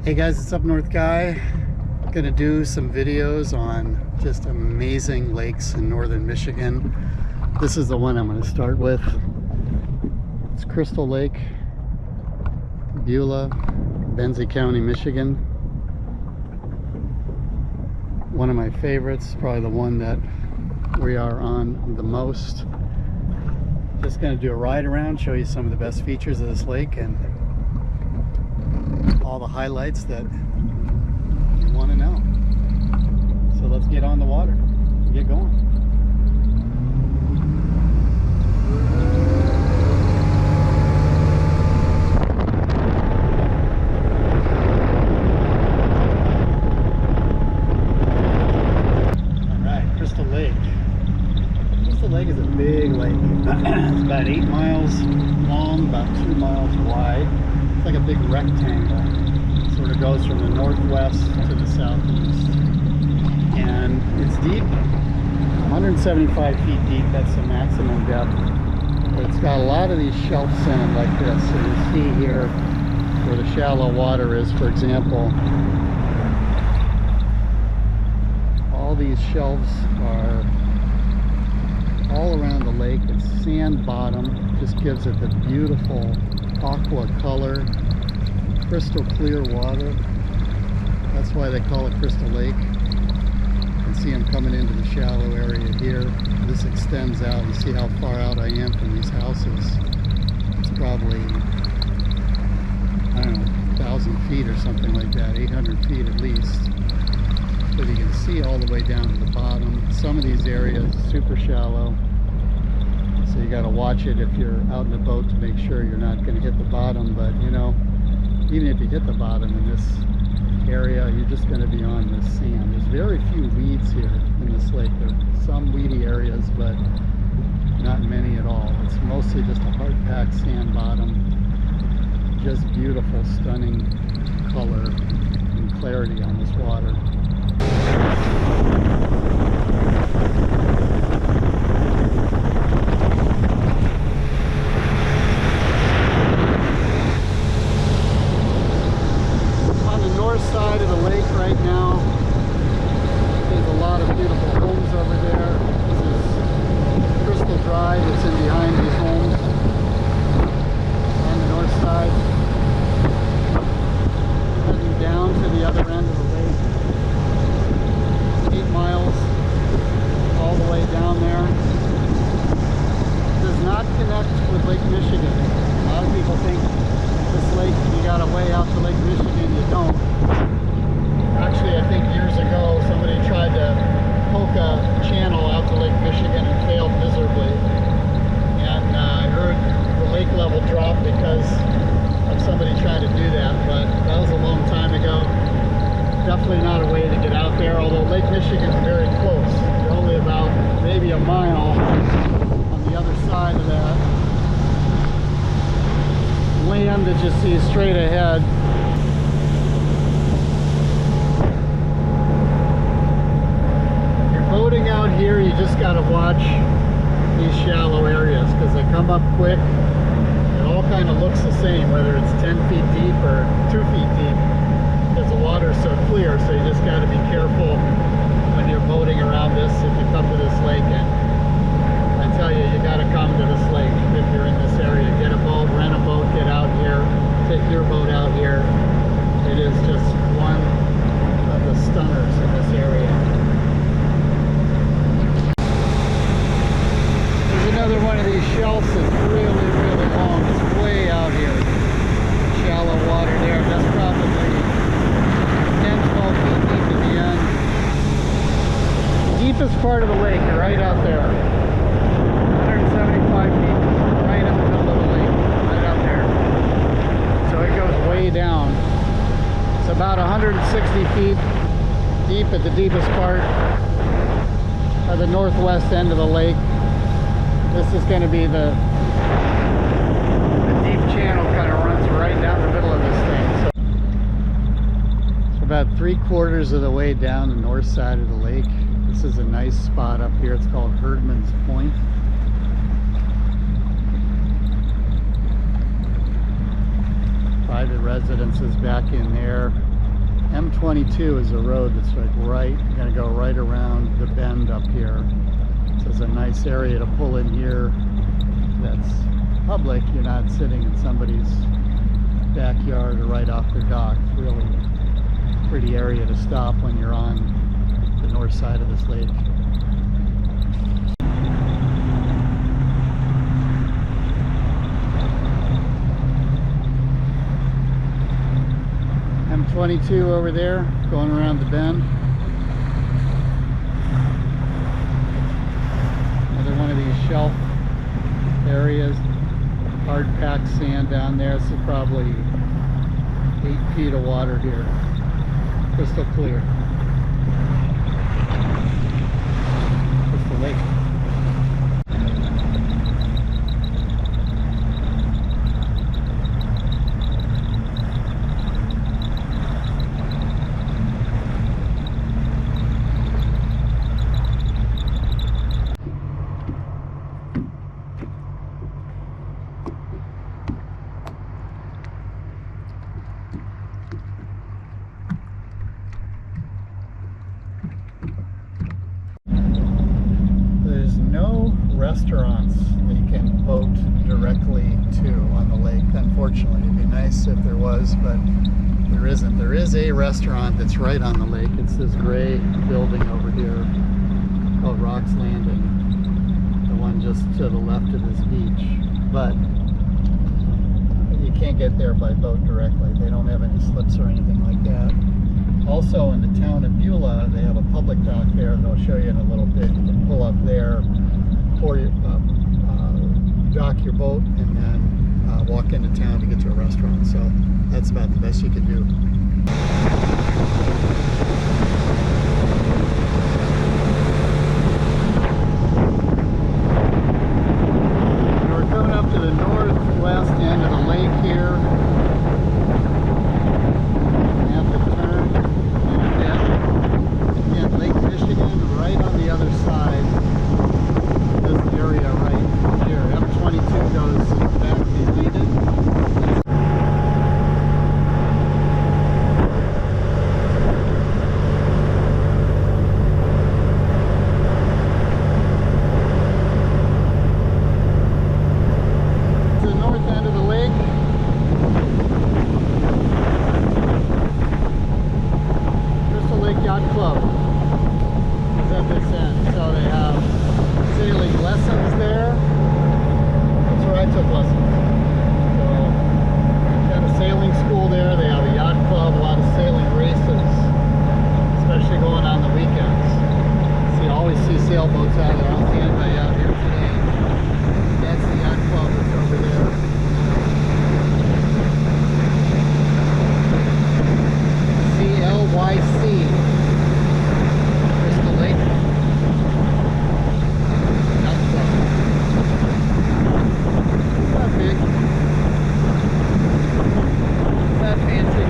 Hey guys, it's UpNorthGuy. Gonna do some videos on just amazing lakes in northern Michigan. This is the one I'm gonna start with. It's Crystal Lake, Beulah, Benzie County, Michigan. One of my favorites, probably the one that we are on the most. Just gonna do a ride around, show you some of the best features of this lake and all the highlights that you want to know. So let's get on the water and get going. Alright, Crystal Lake. Crystal Lake is a big lake. It's about 8 miles long, about 2 miles wide. It's like a big rectangle. Sort of goes from the northwest to the southeast. And it's deep, 175 feet deep, that's the maximum depth. But it's got a lot of these shelves in it like this. So you see here where the shallow water is, for example. All these shelves are all around the lake. It's sand bottom, just gives it the beautiful aqua color, crystal clear water. That's why they call it Crystal Lake. You can see them coming into the shallow area here. This extends out. You see how far out I am from these houses. It's probably, I don't know, 1,000 feet or something like that, 800 feet at least. But you can see all the way down to the bottom. Some of these areas super shallow. So you got to watch it if you're out in a boat to make sure you're not going to hit the bottom. But you know, even if you hit the bottom in this area, you're just going to be on this sand. There's very few weeds here in this lake. There are some weedy areas, but not many at all. It's mostly just a hard-packed sand bottom. Just beautiful, stunning color and clarity on this water. Side of the lake right now, there's a lot of beautiful homes over there. This is Crystal Drive that's in behind these homes on the north side. Heading down to the other end of the lake, 8 miles all the way down there. It does not connect with Lake Michigan. A lot of people think this lake, you got a way out to Lake Michigan. You don't. Actually, I think years ago somebody tried to poke a channel out to Lake Michigan and failed miserably. And I heard the lake level drop because of somebody trying to do that, but that was a long time ago. Definitely not a way to get out there, although Lake Michigan's very close. You're only about maybe a mile on the other side of that land that you see straight ahead. Boating out here, you just got to watch these shallow areas because they come up quick. It all kind of looks the same, whether it's 10 feet deep or 2 feet deep, because the water's so clear. So you just got to be careful when you're boating around this. If you come to this lake, and I tell you, you got to come to this lake if you're in this area. Get a boat, rent a boat, get out here, take your boat out here. It is just one of the stunners in this area. Another one of these shelves is really, really long. It's way out here. Shallow water there. That's probably 10, 12 feet deep at the end. Deepest part of the lake, right out there. 175 feet, right in the middle of the lake, right out there. So it goes way down. It's about 160 feet deep at the deepest part of the northwest end of the lake. This is going to be the deep channel, kind of runs right down the middle of this thing. So about 3/4 of the way down the north side of the lake. This is a nice spot up here. It's called Herdmans Point. private residences back in there. M22 is a road that's like right, you're going to go right around the bend up here. So it's a nice area to pull in here that's public. You're not sitting in somebody's backyard or right off their dock. It's really a pretty area to stop when you're on the north side of this lake. M22 over there, going around the bend. Another one of these shelf areas. Hard packed sand down there. This is probably 8 feet of water here. Crystal clear. Crystal Lake. Restaurants that you can boat directly to on the lake. Unfortunately, it'd be nice if there was, but there isn't. There is a restaurant that's right on the lake. It's this gray building over here called Rock's Landing, the one just to the left of this beach. But you can't get there by boat directly. They don't have any slips or anything like that. Also, in the town of Beulah, they have a public dock there, and they'll show you in a little bit. You can pull up there, or dock your boat, and then walk into town to get to a restaurant. So that's about the best you can do. And we're coming up to the northwest end of the lake here. We have to turn and again, Lake Michigan right on the other side. This area right here. M22 goes back behind it. To the north end of the lake. Crystal Lake Yacht Club is at this end. So they have sailing lessons there. That's where I took lessons. So, got a sailing school there. They have a yacht club, a lot of sailing races, especially going on the weekends. So you always see sailboats out there. I don't see anybody out here today. That's the yacht club that's over there. CLYC. Crystal Lake. Not big. Not fancy.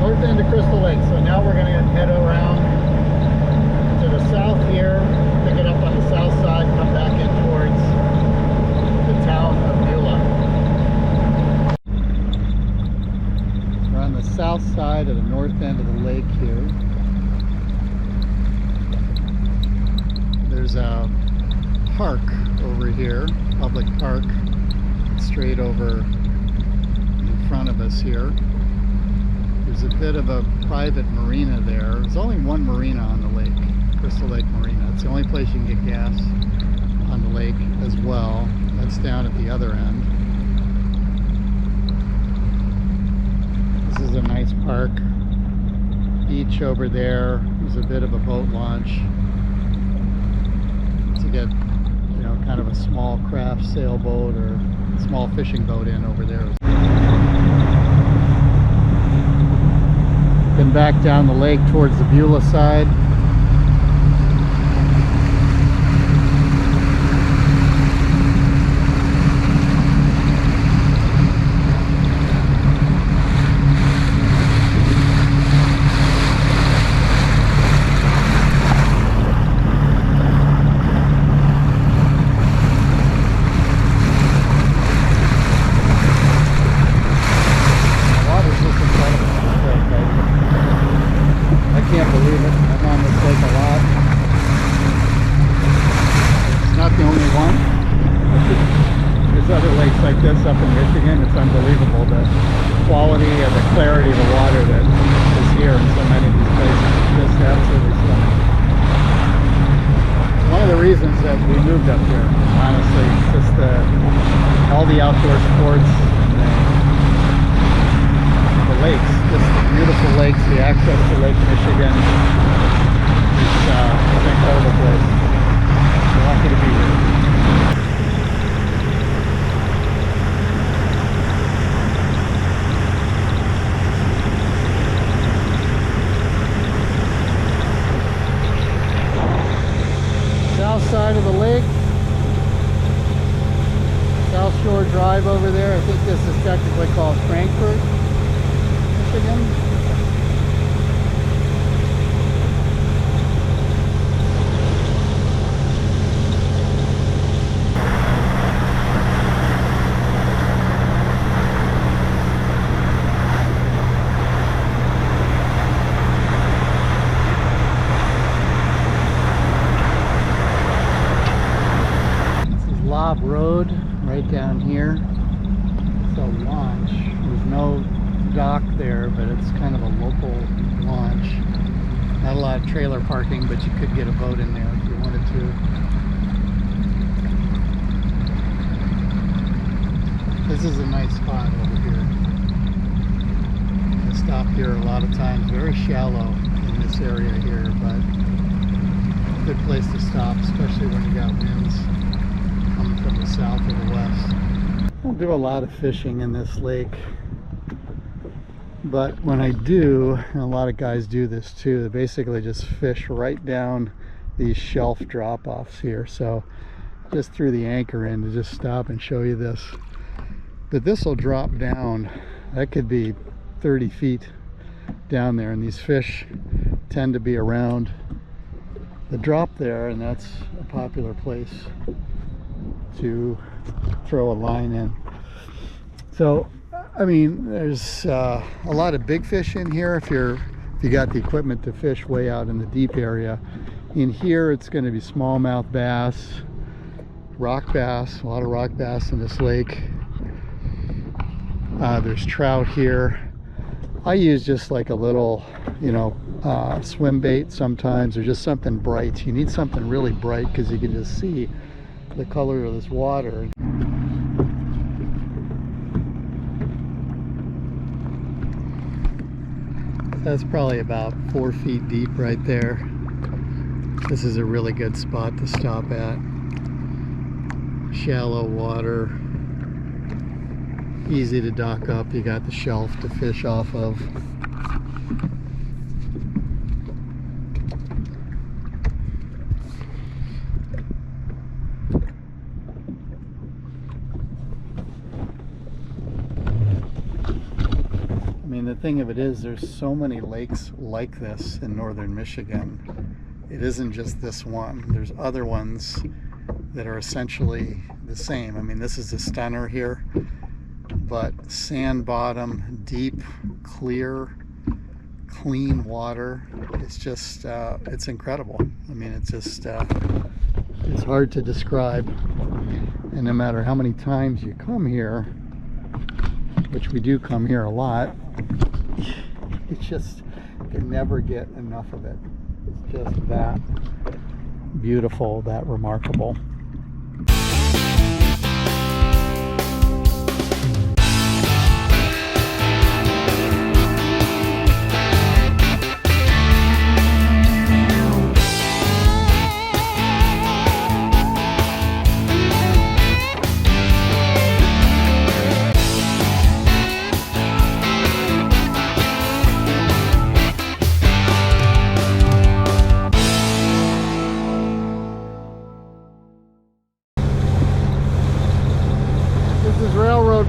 North end of Crystal Lake. So now we're going to head around to the south here, pick it up on the south side, come back in towards the town of Beulah. We're on the south side of the north end of the lake here. There's a park over here, public park, straight over in front of us here. There's a bit of a private marina there. There's only one marina on the lake, Crystal Lake Marina. It's the only place you can get gas on the lake as well. That's down at the other end. This is a nice park. Beach over there. There's a bit of a boat launch to get, you know, kind of a small craft sailboat or small fishing boat in over there. Then back down the lake towards the Beulah side. this up in Michigan. It's unbelievable, the quality and the clarity of the water that is here in so many of these places. It's just absolutely stunning. One of the reasons that we moved up here, honestly, just all the outdoor sports and the lakes, just the beautiful lakes, the access to Lake Michigan. It's an incredible place. We're lucky to be here. South side of the lake, South Shore Drive over there. I think this is technically called Frankfort, Michigan. Road right down here. It's a launch. There's no dock there, but it's kind of a local launch. Not a lot of trailer parking, but you could get a boat in there if you wanted to. This is a nice spot over here. I stop here a lot of times. Very shallow in this area here, but good place to stop, especially when you got winds coming from the south or the west. I don't do a lot of fishing in this lake, but when I do, and a lot of guys do this too, they basically just fish right down these shelf drop-offs here. So just threw the anchor in to just stop and show you this. But this will drop down, that could be 30 feet down there, and these fish tend to be around the drop there, and that's a popular place to throw a line in. So I mean, there's a lot of big fish in here if you got the equipment to fish way out in the deep area. In here it's going to be smallmouth bass, rock bass, a lot of rock bass in this lake. There's trout here. I use just like a little, you know, swim bait sometimes, or just something bright. You need something really bright because you can just see the color of this water. That's probably about 4 feet deep right there. This is a really good spot to stop at. Shallow water, easy to dock up. You got the shelf to fish off of. The thing of it is, there's so many lakes like this in northern Michigan. It isn't just this one. There's other ones that are essentially the same. I mean, this is a stunner here, but sand bottom, deep, clear, clean water. It's just, it's incredible. I mean, it's just, it's hard to describe. And no matter how many times you come here, which we do come here a lot, it's just, you never get enough of it. It's just that beautiful, that remarkable.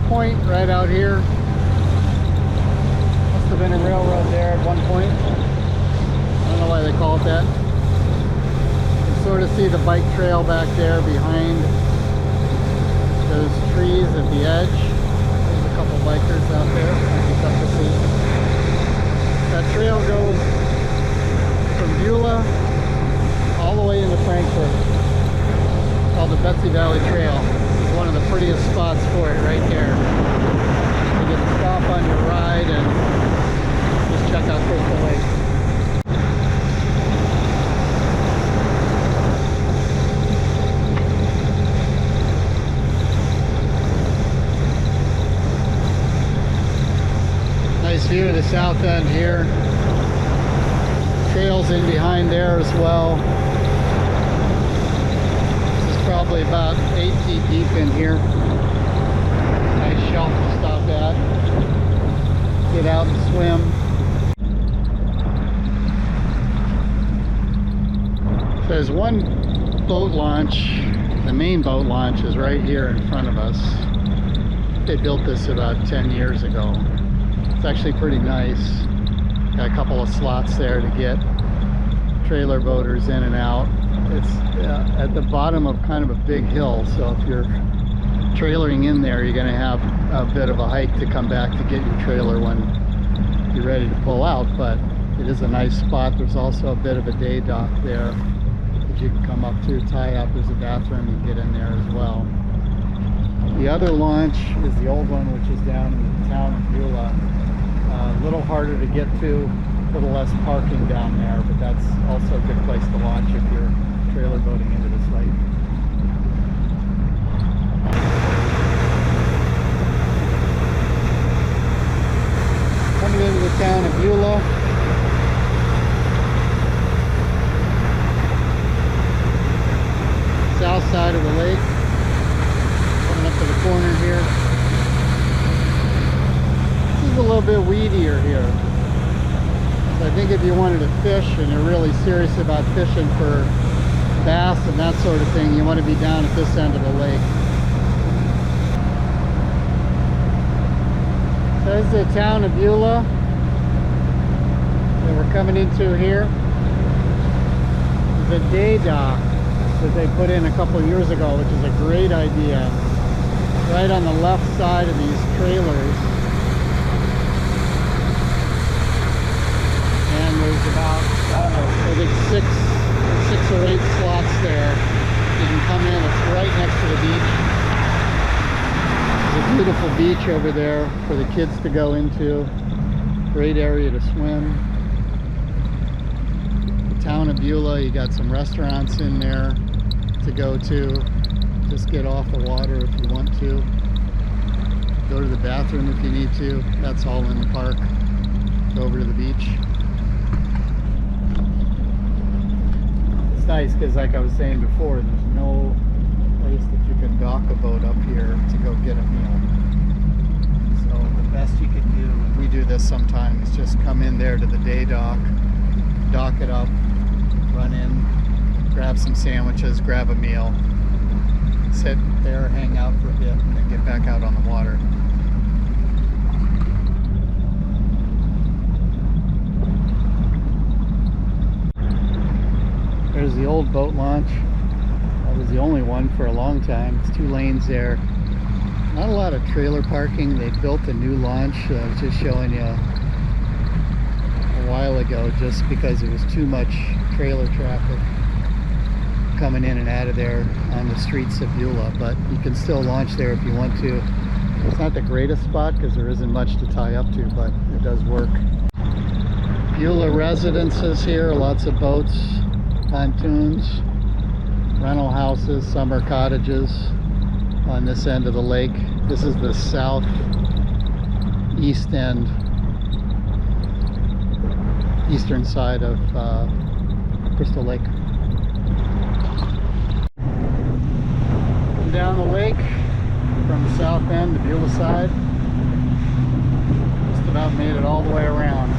Point right out here. Must have been a railroad there at one point. I don't know why they call it that. You can sort of see the bike trail back there behind those trees at the edge. There's a couple bikers out there. It's tough to see. That trail goes from Beulah all the way into Frankfort. It's called the Betsie Valley Trail. It's one one of the prettiest spots for it right there. You can stop on your ride and just check out Crystal Lake. Nice view of the south end here. Trails in behind there as well. This is probably about 8 feet deep in here. Nice shelf to stop at. Get out and swim. So there's one boat launch. The main boat launch is right here in front of us. They built this about 10 years ago. It's actually pretty nice. Got a couple of slots there to get trailer boaters in and out. It's at the bottom of kind of a big hill, so if you're trailering in there, you're going to have a bit of a hike to come back to get your trailer when you're ready to pull out, but it is a nice spot. There's also a bit of a day dock there that you can come up to, tie up. There's a bathroom, you get in there as well. The other launch is the old one, which is down in the town of Beulah. A little harder to get to, a little less parking down there, but that's also a good place to launch if you're trailer boating into this lake. Coming into the town of Beulah. South side of the lake. Coming up to the corner here. A little bit weedier here. So I think if you wanted to fish and you're really serious about fishing for bass and that sort of thing, you want to be down at this end of the lake. So this is the town of Beulah that we're coming into here. The day dock that they put in a couple years ago, which is a great idea. Right on the left side of these trailers. There's about, I think six or eight slots there. You can come in, it's right next to the beach. There's a beautiful beach over there for the kids to go into. Great area to swim. The town of Beulah, you got some restaurants in there to go to. Just get off the water if you want to. Go to the bathroom if you need to. That's all in the park. Go over to the beach. Nice because, like I was saying before, there's no place that you can dock a boat up here to go get a meal. So the best you can do, and we do this sometimes, just come in there to the day dock, dock it up, run in, grab some sandwiches, grab a meal, sit there, hang out for a bit, and then get back out on the water. There's the old boat launch. That was the only one for a long time. It's 2 lanes there. Not a lot of trailer parking. They built a new launch. I was just showing you a while ago, just because there was too much trailer traffic coming in and out of there on the streets of Beulah. But you can still launch there if you want to. It's not the greatest spot because there isn't much to tie up to, but it does work. Beulah residences here, lots of boats. Pontoons, rental houses, summer cottages on this end of the lake. This is the southeast end, eastern side of Crystal Lake. And down the lake from the south end, the Beulah side, just about made it all the way around.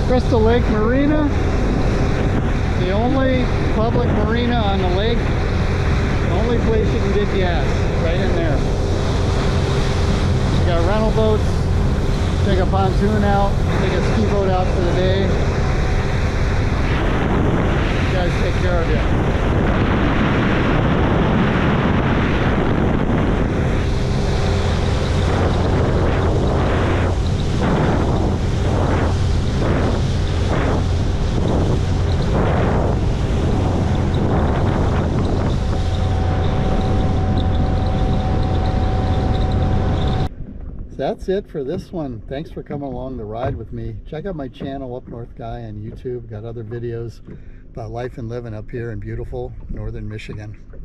Crystal Lake Marina, the only public marina on the lake, the only place you can get gas, right in there. You got rental boats, take a pontoon out, take a ski boat out for the day. You guys take care of you. that's it for this one. Thanks for coming along the ride with me. Check out my channel, UpNorthGuy, on YouTube. Got other videos about life and living up here in beautiful northern Michigan.